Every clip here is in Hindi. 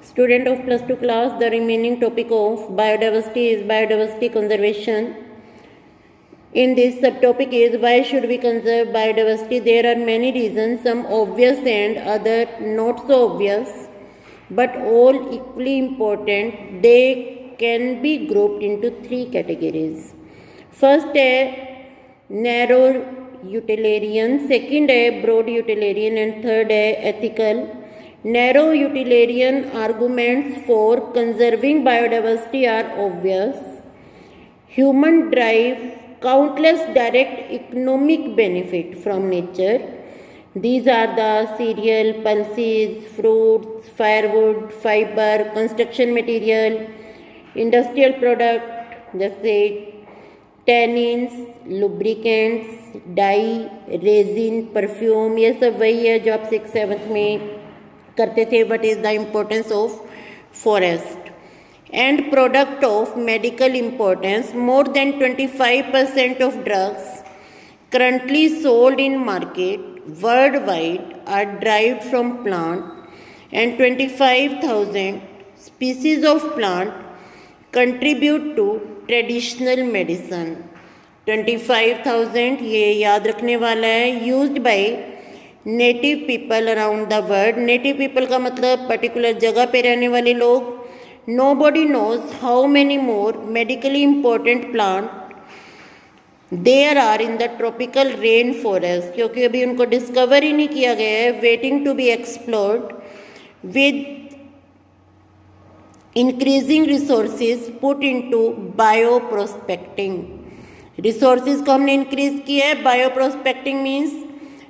Student of plus 2 class, the remaining topic of biodiversity is biodiversity conservation. In this subtopic is why should we conserve biodiversity? There are many reasons, some obvious and other not so obvious, but all equally important. They can be grouped into three categories. First है narrow utilitarian, second है broad utilitarian, and third है ethical. Narrow utilitarian arguments for conserving biodiversity are obvious. Human derive countless direct economic benefit from nature. These are the cereal, pulses, fruits, firewood, fiber, construction material, industrial product जैसे tannins, lubricants, dye, resin, perfume. ये सब वही है जो आप 6th-7th में करते थे. What is the importance of forest? And product of medical importance. More than 25% of drugs currently sold in market worldwide are derived from plant, and 25,000 species of plant contribute to traditional medicine. 25,000 ये याद रखने वाला है. Used by native people around the world. Native people का मतलब पर्टिकुलर जगह पे रहने वाले लोग. Nobody knows how many more medically important plant there are in the tropical rainforest, क्योंकि अभी उनको डिस्कवर ही नहीं किया गया है. Waiting to be explored with increasing resources put into bioprospecting. Resources को हमने इंक्रीज किया है. बायो प्रोस्पेक्टिंग मीन्स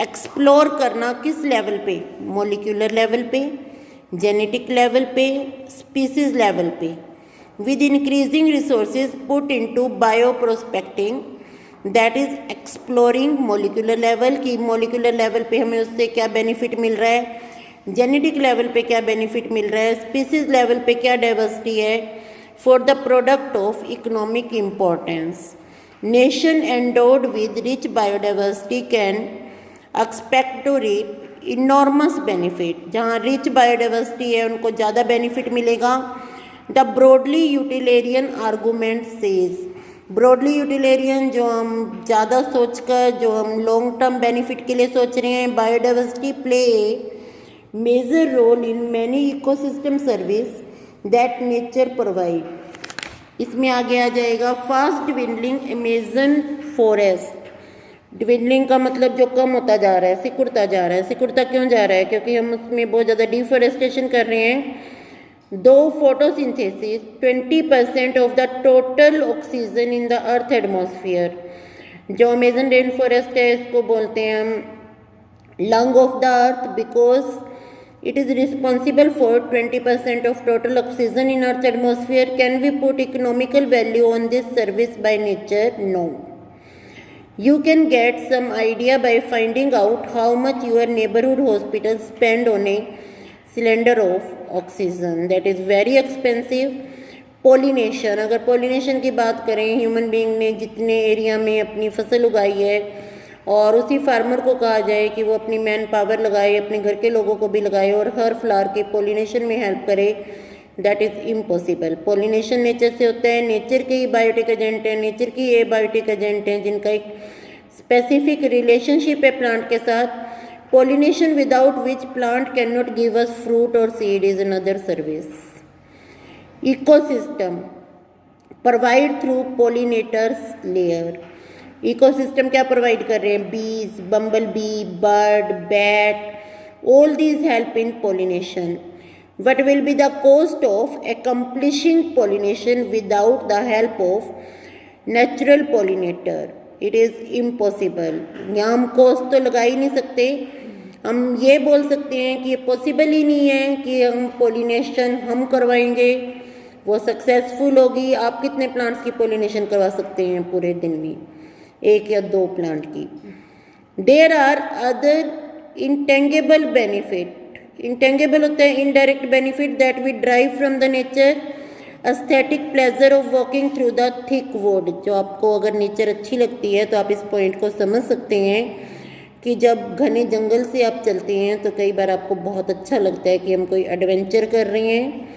एक्सप्लोर करना. किस लेवल पे? मॉलिक्यूलर लेवल पे, जेनेटिक लेवल पे, स्पीसीज लेवल पे. With increasing resources put into bio prospecting, that is exploring molecular level की मॉलिक्यूलर लेवल पे हमें उससे क्या बेनिफिट मिल रहा है, जेनेटिक लेवल पे क्या बेनिफिट मिल रहा है, स्पीसीज लेवल पे क्या डाइवर्सिटी है, for the product of economic importance. Nation endowed with rich biodiversity can expect to reap enormous benefit. जहाँ रिच बायोडाइवर्सिटी है उनको ज़्यादा बेनिफिट मिलेगा. The broadly utilitarian argument says. Broadly utilitarian जो हम ज़्यादा सोचकर, जो हम लॉन्ग टर्म बेनिफिट के लिए सोच रहे हैं. Biodiversity play a major role in many ecosystem service that nature provide. इसमें आगे आ जाएगा fast dwindling Amazon forest. Dwindling का मतलब जो कम होता जा रहा है, सिकुड़ता जा रहा है. सिकुड़ता क्यों जा रहा है? क्योंकि हम उसमें बहुत ज़्यादा डिफॉरेस्टेशन कर रहे हैं. दो photosynthesis 20% of the total oxygen in the earth atmosphere. जो अमेजन रेन फॉरेस्ट है इसको बोलते हैं हम lung of the earth, because it is responsible for 20% of total oxygen in earth atmosphere. Can we put economical value on this service by nature? No. You can get some idea by finding out how much your neighborhood hospital spend on a cylinder of oxygen. That is very expensive. Pollination. अगर pollination की बात करें, ह्यूमन बीइंग ने जितने एरिया में अपनी फसल उगाई है और उसी फार्मर को कहा जाए कि वो अपनी मैन पावर लगाए, अपने घर के लोगों को भी लगाए और हर फ्लावर के पोलिनेशन में हेल्प करे, that is impossible. Pollination nature से होता है. नेचर के ही बायोटिक एजेंट हैं, नेचर की ये बायोटिक एजेंट हैं जिनका एक स्पेसिफिक रिलेशनशिप है प्लांट के साथ. Pollination without which plant can not give us fruit और seed is another service. Ecosystem provide through pollinators layer. Ecosystem क्या प्रोवाइड कर रहे हैं? Bees, bumble bee, bird, bat, all these help in pollination. What will be the cost of accomplishing pollination without the help of natural pollinator? It is impossible. यहाँ हम cost तो लगा ही नहीं सकते. हम ये बोल सकते हैं कि ये पॉसिबल ही नहीं है कि हम पोलिनेशन हम करवाएंगे, वो सक्सेसफुल होगी. आप कितने प्लांट्स की पोलिनेशन करवा सकते हैं पूरे दिन में? 1 या 2 प्लांट की. There are other intangible benefit. Intangible होता है indirect benefit that we drive from the nature. Aesthetic pleasure of walking through the thick wood. जो आपको अगर नेचर अच्छी लगती है तो आप इस पॉइंट को समझ सकते हैं. कि जब घने जंगल से आप चलते हैं तो कई बार आपको बहुत अच्छा लगता है कि हम कोई एडवेंचर कर रहे हैं।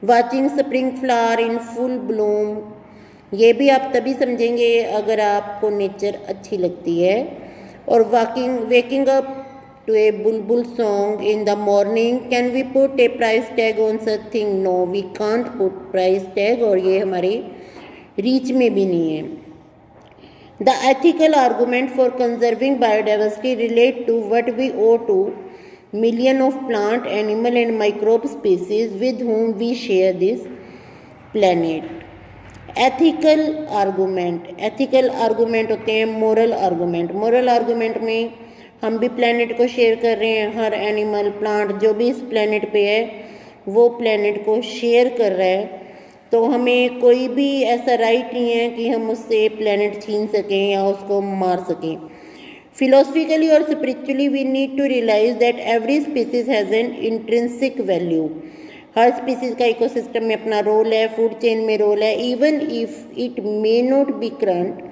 Watching spring flower in full Bloom, ये भी आप तभी समझेंगे अगर आपको नेचर अच्छी लगती है। और waking up to a bulbul song in the morning, can we put a price tag on such thing? No, we can't put price tag, और ये हमारे रीच में भी नहीं है। The ethical argument for conserving biodiversity relate to what we owe to million of plant, animal and microbe species with whom we share this planet. Ethical argument होते हैं मोरल आर्गूमेंट में हम भी प्लेनेट को शेयर कर रहे हैं, हर एनिमल प्लांट जो भी इस प्लेनेट पे है वो प्लेनेट को शेयर कर रहा है, तो हमें कोई भी ऐसा राइट नहीं है कि हम उससे प्लेनेट छीन सकें या उसको मार सकें। फिलोसफिकली और spiritually we need to realise that every species has an intrinsic value. हर स्पीसीज का इकोसिस्टम में अपना रोल है, फूड चेन में रोल है, even if it may not be current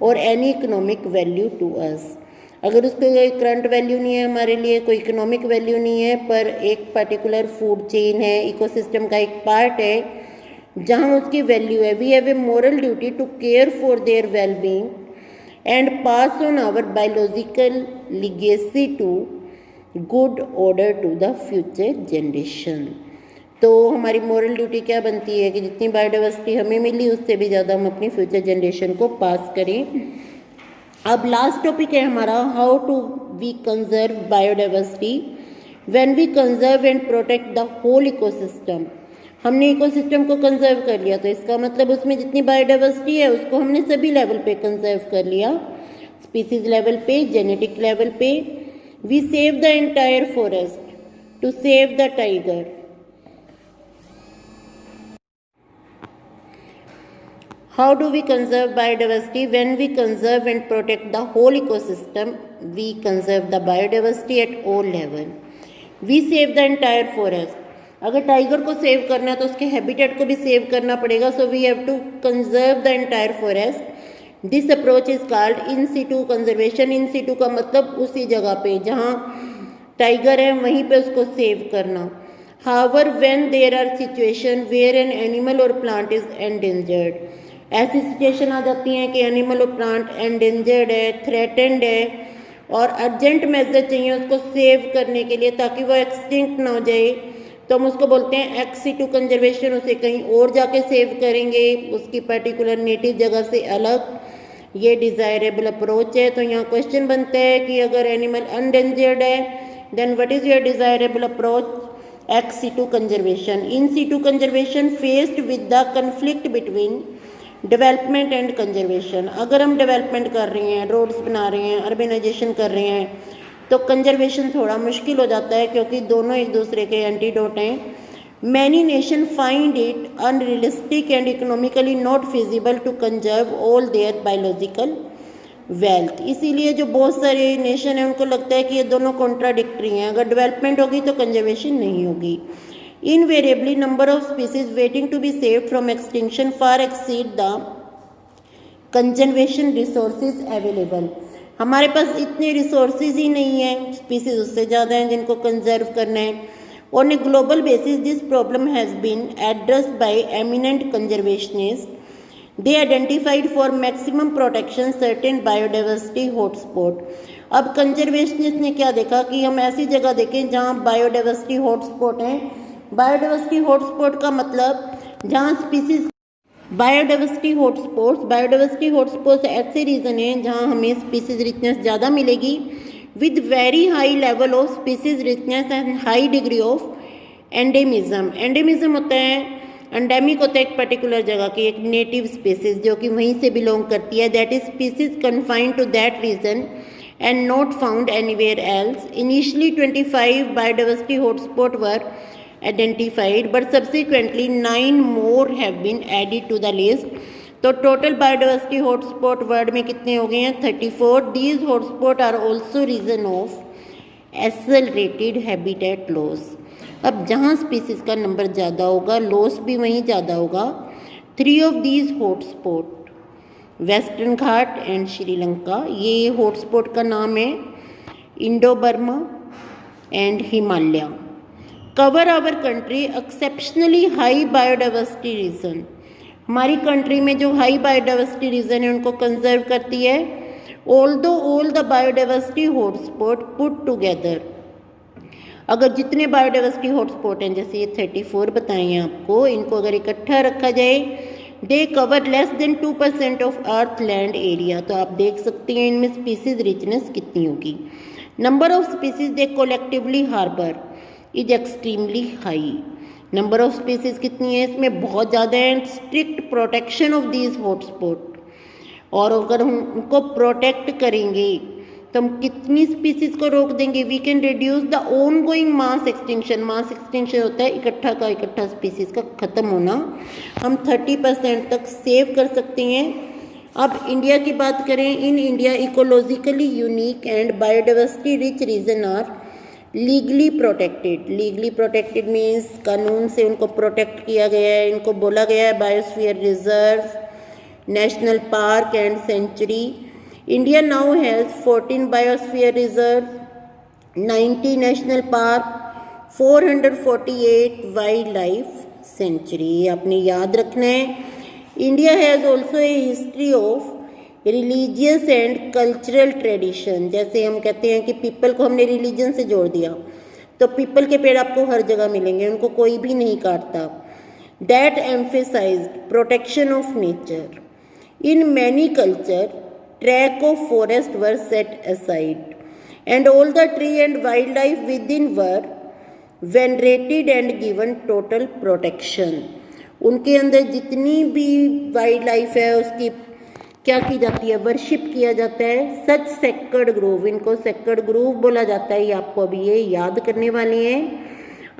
और any economic value to us. अगर उसको कोई करंट वैल्यू नहीं है हमारे लिए, कोई इकोनॉमिक वैल्यू नहीं है, पर एक पर्टिकुलर फूड चेन है, इकोसिस्टम का एक पार्ट है जहाँ उसकी वैल्यू है, we have a moral duty to care for their well being and pass on our biological legacy to good order to the future generation. तो हमारी मोरल ड्यूटी क्या बनती है कि जितनी बायोडाइवर्सिटी हमें मिली उससे भी ज़्यादा हम अपनी फ्यूचर जनरेशन को पास करें। अब लास्ट टॉपिक है हमारा how to we conserve biodiversity. When we conserve and protect the whole ecosystem, हमने इकोसिस्टम को कंजर्व कर लिया तो इसका मतलब उसमें जितनी बायोडाइवर्सिटी है उसको हमने सभी लेवल पे कंजर्व कर लिया, स्पीसीज लेवल पे, जेनेटिक लेवल पे। We save the entire forest to save the tiger. How do we conserve biodiversity? When we conserve and protect the whole ecosystem, we conserve the biodiversity at all level. We save the entire forest. अगर टाइगर को सेव करना है तो उसके हैबिटेट को भी सेव करना पड़ेगा, so we have to conserve the entire forest. This approach is called in situ conservation. In situ का मतलब उसी जगह पे जहाँ टाइगर है वहीं पे उसको सेव करना। However, when there are situations where an animal or plant is endangered, ऐसी सिचुएशन आ जाती हैं कि एनिमल और प्लांट एंडेंजर्ड है, थ्रेटेंड है और अर्जेंट मेजर चाहिए उसको सेव करने के लिए ताकि वो एक्सटिंक्ट ना हो जाए, तो हम उसको बोलते हैं एक्स सिटू कंजर्वेशन। उसे कहीं और जाके सेव करेंगे, उसकी पर्टिकुलर नेटिव जगह से अलग। ये डिज़ायरेबल अप्रोच है। तो यहाँ क्वेश्चन बनता है कि अगर एनिमल अनडेंजर्ड है then what is your desirable approach? Ex situ conservation. In situ conservation faced with the conflict between development and conservation. अगर हम डेवलपमेंट कर रहे हैं, रोड्स बना रहे हैं, अर्बनाइजेशन कर रहे हैं, तो कंजर्वेशन थोड़ा मुश्किल हो जाता है क्योंकि दोनों एक दूसरे के एंटीडोट हैं। Many nation find it unrealistic and economically not feasible to conserve all their biological wealth. इसीलिए जो बहुत सारे नेशन हैं उनको लगता है कि ये दोनों कॉन्ट्राडिक्टरी हैं, अगर डेवलपमेंट होगी तो कंजर्वेशन नहीं होगी। Invariably, number of species waiting to be saved from extinction far exceed the conservation resources available. हमारे पास इतने रिसोर्सेज ही नहीं है, स्पीसीज उससे ज़्यादा हैं जिनको कंजर्व करना है। On a global basis this problem has been addressed by eminent conservationist. They identified for maximum protection certain biodiversity hotspot. अब कंजर्वेशनिस्ट ने क्या देखा कि हम ऐसी जगह देखें जहाँ बायोडाइवर्सिटी हॉटस्पॉट हैं। बायोडाइवर्सिटी हॉटस्पॉट का मतलब जहाँ स्पीसीज बायोडाइवर्सिटी हॉटस्पॉट्स ऐसे रीजन हैं जहाँ हमें स्पीसीज रिचनेस ज़्यादा मिलेगी with very high level of species richness and high degree of endemism. Endemism होता है, एंडेमिक होता है एक पर्टिकुलर जगह की एक नेटिव स्पीसीज जो कि वहीं से बिलोंग करती है, that is species confined to that region and not found anywhere else. Initially 25 biodiversity hotspots were identified, but subsequently 9 more have been added to the list. तो total biodiversity hotspot वर्ल्ड में कितने हो गए हैं? 34. These hotspots are also reason of accelerated habitat loss. अब जहाँ स्पीसीज का नंबर ज़्यादा होगा लॉस भी वहीं ज़्यादा होगा। 3 of these hotspots Western Ghat and Sri Lanka, ये हॉटस्पॉट का नाम है। Indo Burma and Himalaya cover our country exceptionally high biodiversity region. हमारी कंट्री में जो हाई बायोडाइवर्सिटी रीजन है उनको कंजर्व करती है। Although all the biodiversity hotspot put together, अगर जितने बायोडाइवर्सिटी हॉटस्पॉट हैं जैसे ये 34 बताए हैं आपको, इनको अगर इकट्ठा रखा जाए they cover less than 2% of earth land area, तो आप देख सकते हैं इनमें स्पीसीज रिचनेस कितनी होगी। Number of species they collectively harbour is extremely high, number of species कितनी है इसमें बहुत ज़्यादा है। Strict protection of these hotspot, और अगर हम उनको प्रोटेक्ट करेंगे तो हम कितनी स्पीसीज को रोक देंगे। We can reduce the ongoing mass extinction, mass extinction होता है इकट्ठा स्पीसीज का ख़त्म होना, हम 30% तक सेव कर सकते हैं। अब इंडिया की बात करें, in India ecologically unique and biodiversity rich region are legally protected. Legally protected means कानून से उनको प्रोटेक्ट किया गया है, इनको बोला गया है biosphere reserve, national park and sanctuary. India now has 14 biosphere reserve, 90 national park, 448 wildlife sanctuary। आपने याद रखना है। India has also a history of religious and cultural tradition। जैसे हम कहते हैं कि पीपल को हमने रिलीजन से जोड़ दिया, तो पीपल के पेड़ आपको हर जगह मिलेंगे, उनको कोई भी नहीं काटता। That emphasized protection of nature. In many culture track of forest were set aside and all the tree and wildlife within were venerated and given total protection। उनके अंदर जितनी भी वाइल्ड लाइफ है उसकी क्या की जाती है, वर्शिप किया जाता है। सच सेक्रेड ग्रोव, इनको सेक्रेड ग्रोव बोला जाता है, ये आपको अभी ये याद करने वाले हैं।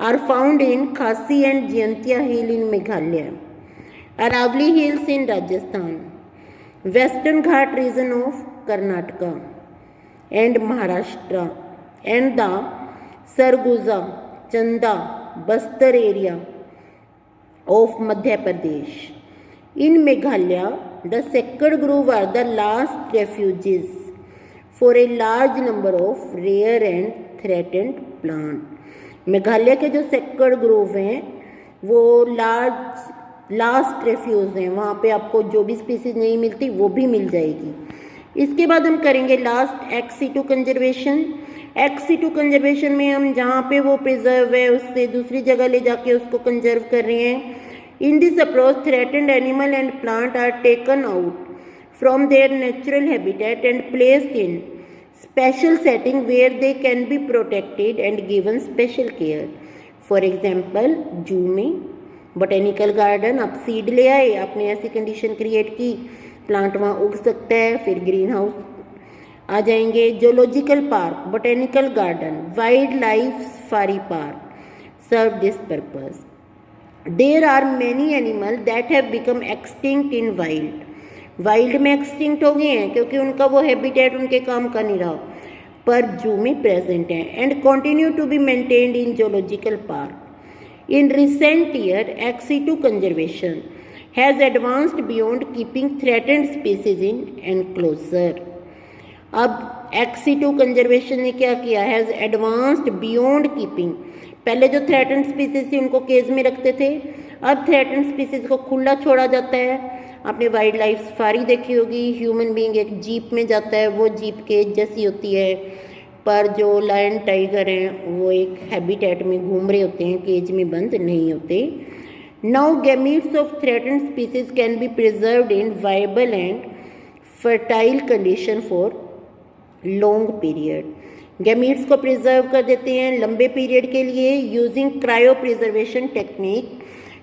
Are found in Khasi and Jaintia hill in Meghalaya, Aravalli hills in Rajasthan, Western Ghat region of Karnataka and Maharashtra, and the Sarguja, Chanda, Bastar area of Madhya Pradesh. In Meghalaya, the sacred grove are the last refuges for a large number of rare and threatened plant। Meghalaya के जो सेक्रेड ग्रोव हैं वो लास्ट रेफ्यूज हैं, वहाँ पे आपको जो भी स्पीसीज नहीं मिलती वो भी मिल जाएगी। इसके बाद हम करेंगे लास्ट एक्स-सिटू कंजर्वेशन। एक्स-सिटू कंजर्वेशन में हम जहाँ पे वो प्रिजर्व है उससे दूसरी जगह ले जाके उसको कंजर्व कर रहे हैं। In this approach threatened animal and plant are taken out from their natural habitat and placed in special setting where they can be protected and given special care. For example zoo में, बोटेनिकल गार्डन, आप सीड ले आए, आपने ऐसी कंडीशन क्रिएट की प्लांट वहाँ उग सकता है, फिर ग्रीन हाउस आ जाएंगे। Zoological park, botanical garden, wildlife safari park serve this purpose. There are many animal that have become extinct in wild में एक्सटिंक्ट हो गए हैं क्योंकि उनका वो हैबिटेट उनके काम का नहीं रहा, पर जू में प्रेजेंट हैं and continue to be maintained in zoological park. In recent year, ex-situ conservation has advanced beyond keeping threatened species in enclosure। अब ex-situ conservation ने क्या किया, has advanced beyond keeping। पहले जो threatened species थी उनको केज में रखते थे, अब threatened species को खुला छोड़ा जाता है। आपने वाइल्ड लाइफ सफारी देखी होगी, ह्यूमन बीइंग एक जीप में जाता है, वो जीप केज जैसी होती है, पर जो लायन टाइगर हैं वो एक हैबिटेट में घूम रहे होते हैं, केज में बंद नहीं होते। Now gametes of threatened species can be preserved in viable and fertile condition for long period. Gametes को प्रिजर्व कर देते हैं लंबे पीरियड के लिए using cryopreservation technique.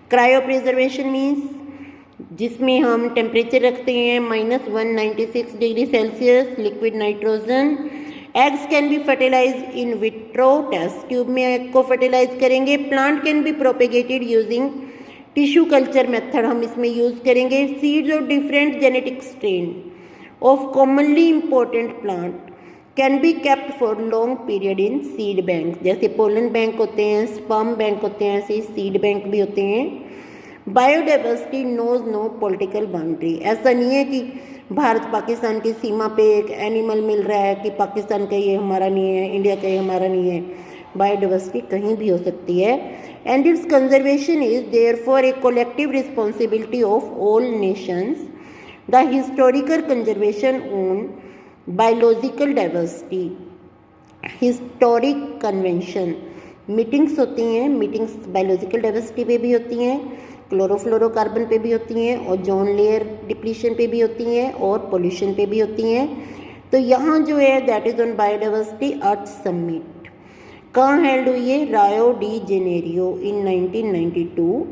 Cryopreservation means जिसमें हम टेम्परेचर रखते हैं -196 degree Celsius, liquid nitrogen. Eggs can be fertilize in vitro, test tube में एग को फर्टिलाइज करेंगे। Plant can be propagated using tissue culture method, हम इसमें यूज करेंगे। Seeds of different genetic strain of commonly important plant can be kept for long period in seed bank. जैसे पोलन बैंक होते हैं, स्पर्म बैंक होते हैं, ऐसे सीड बैंक भी होते हैं। Biodiversity knows no political boundary, ऐसा नहीं है कि भारत पाकिस्तान की सीमा पे एक एनिमल मिल रहा है कि पाकिस्तान का ये हमारा नहीं है, इंडिया का ये हमारा नहीं है। बायोडाइवर्सिटी कहीं भी हो सकती है। And it's conservation is therefore a collective responsibility of all Nations. The historical conservation on biological diversity, historic convention meetings होती हैं, मीटिंग्स बायोलॉजिकल डाइवर्सिटी पे भी होती हैं, क्लोरोफ्लोरोकार्बन पे भी होती हैं, और जोन लेयर डिप्लीशन पे भी होती हैं, और पोल्यूशन पे भी होती हैं। तो यहाँ जो है that is on biodiversity earth summit कहाँ हेल्ड हुई है? रायो डी जेनेरियो इन 1992।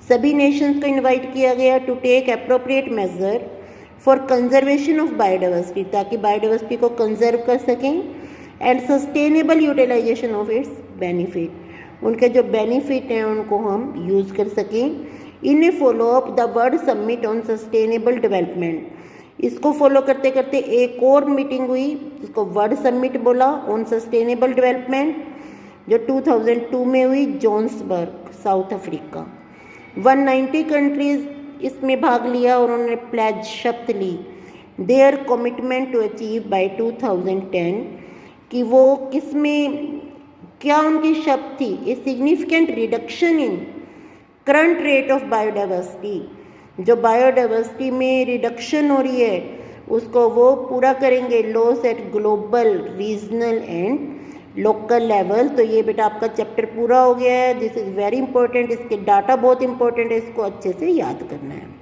सभी नेशंस को इनवाइट किया गया to take appropriate measure for conservation of biodiversity, ताकि बायोडाइवर्सिटी को कंजर्व कर सकें, and sustainable utilisation of its benefit, उनके जो बेनिफिट हैं उनको हम यूज़ कर सकें। In a follow up the world summit on sustainable development, इसको फॉलो करते करते एक और मीटिंग हुई जिसको वर्ल्ड समिट बोला ऑन सस्टेनेबल डेवलपमेंट, जो 2002 में हुई जोहान्सबर्ग, साउथ अफ्रीका। 190 कंट्रीज इसमें भाग लिया और उन्होंने प्लेज शपथ ली their commitment to achieve by 2010 कि वो किसमें क्या उनकी शब्द थी? A significant reduction in current rate of biodiversity, जो बायोडाइवर्सिटी में रिडक्शन हो रही है उसको वो पूरा करेंगे, loss at global, regional and local level. तो ये बेटा आपका चैप्टर पूरा हो गया है। दिस इज़ वेरी इंपॉर्टेंट, इसके डाटा बहुत इंपॉर्टेंट है, इसको अच्छे से याद करना है।